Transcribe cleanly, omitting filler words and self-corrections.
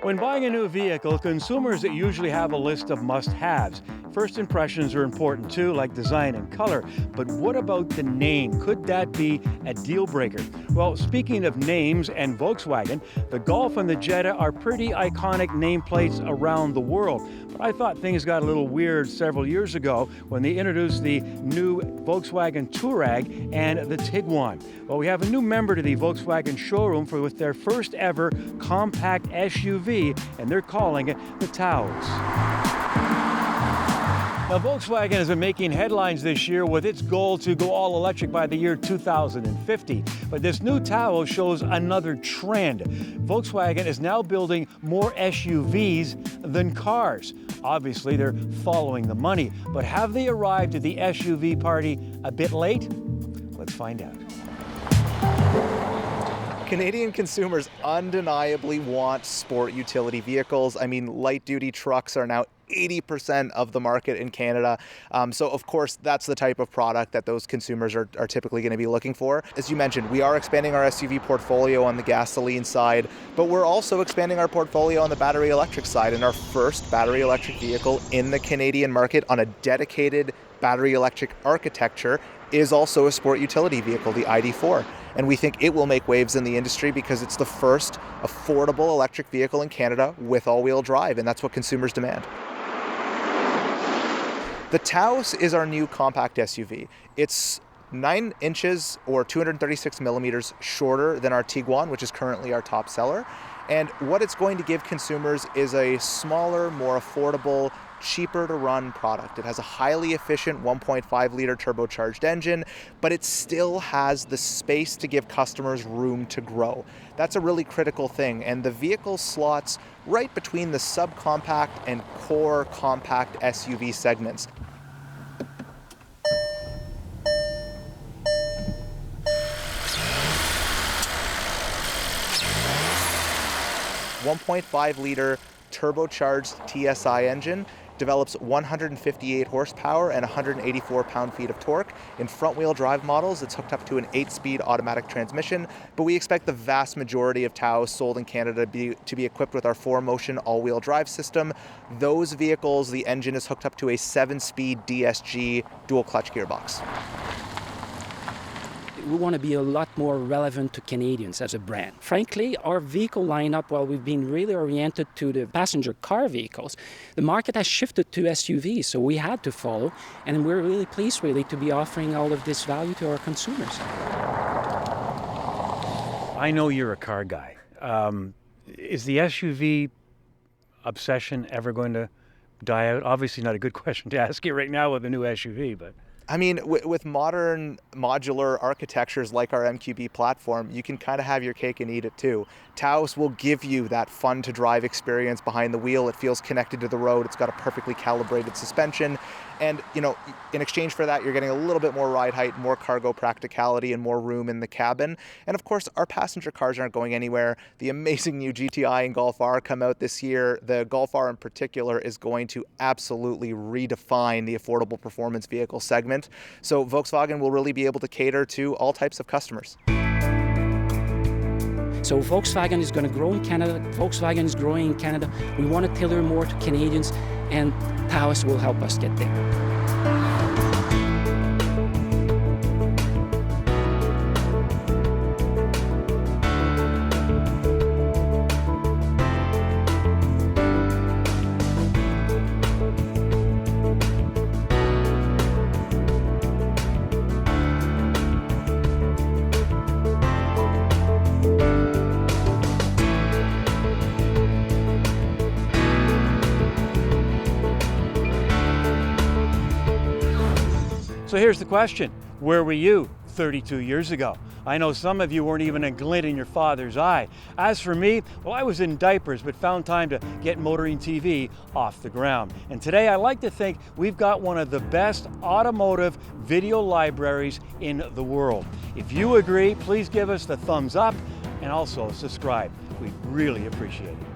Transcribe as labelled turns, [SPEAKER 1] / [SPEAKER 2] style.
[SPEAKER 1] When buying a new vehicle, consumers usually have a list of must-haves. First impressions are important too, like design and color. But what about the name? Could that be a deal breaker? Well, speaking of names and Volkswagen, the Golf and the Jetta are pretty iconic nameplates around the world. But I thought things got a little weird several years ago when they introduced the new Volkswagen Touareg and the Tiguan. Well, we have a new member to the Volkswagen showroom with their first ever compact SUV, and they're calling it the Taos. Now, Volkswagen has been making headlines this year with its goal to go all electric by the year 2050. But this new Taos shows another trend. Volkswagen is now building more SUVs than cars. Obviously, they're following the money. But have they arrived at the SUV party a bit late? Let's find out.
[SPEAKER 2] Canadian consumers undeniably want sport utility vehicles. I mean, light-duty trucks are now 80% of the market in Canada. So of course, that's the type of product that those consumers are typically going to be looking for. As you mentioned, we are expanding our SUV portfolio on the gasoline side, but we're also expanding our portfolio on the battery electric side. And our first battery electric vehicle in the Canadian market on a dedicated battery electric architecture is also a sport utility vehicle, the ID.4. And we think it will make waves in the industry because it's the first affordable electric vehicle in Canada with all-wheel drive, and that's what consumers demand. The Taos is our new compact SUV. It's 9 inches or 236 millimeters shorter than our Tiguan, which is currently our top seller. And what it's going to give consumers is a smaller, more affordable, cheaper to run product. It has a highly efficient 1.5 liter turbocharged engine, but it still has the space to give customers room to grow. That's a really critical thing, and the vehicle slots right between the subcompact and core compact SUV segments. .5 liter turbocharged TSI engine develops 158 horsepower and 184 pound-feet of torque. In front-wheel drive models, it's hooked up to an 8-speed automatic transmission, but we expect the vast majority of Taos sold in Canada to be equipped with our 4Motion all-wheel drive system. Those vehicles, the engine is hooked up to a 7-speed DSG dual-clutch gearbox.
[SPEAKER 3] We want to be a lot more relevant to Canadians as a brand. Frankly, our vehicle lineup, while we've been really oriented to the passenger car vehicles, the market has shifted to SUVs, so we had to follow, and we're really pleased to be offering all of this value to our consumers.
[SPEAKER 1] I know you're a car guy. Is the SUV obsession ever going to die out? Obviously not a good question to ask you right now with a new SUV, but...
[SPEAKER 2] I mean, with modern modular architectures like our MQB platform, you can kind of have your cake and eat it too. Taos will give you that fun to drive experience behind the wheel. It feels connected to the road. It's got a perfectly calibrated suspension. And, you know, in exchange for that, you're getting a little bit more ride height, more cargo practicality, and more room in the cabin. And of course, our passenger cars aren't going anywhere. The amazing new GTI and Golf R come out this year. The Golf R in particular is going to absolutely redefine the affordable performance vehicle segment. So Volkswagen will really be able to cater to all types of customers.
[SPEAKER 3] So Volkswagen is going to grow in Canada. Volkswagen is growing in Canada. We want to tailor more to Canadians, and Taos will help us get there.
[SPEAKER 1] So here's the question, where were you 32 years ago? I know some of you weren't even a glint in your father's eye. As for me, well, I was in diapers, but found time to get Motoring TV off the ground. And today I like to think we've got one of the best automotive video libraries in the world. If you agree, please give us the thumbs up and also subscribe. We'd really appreciate it.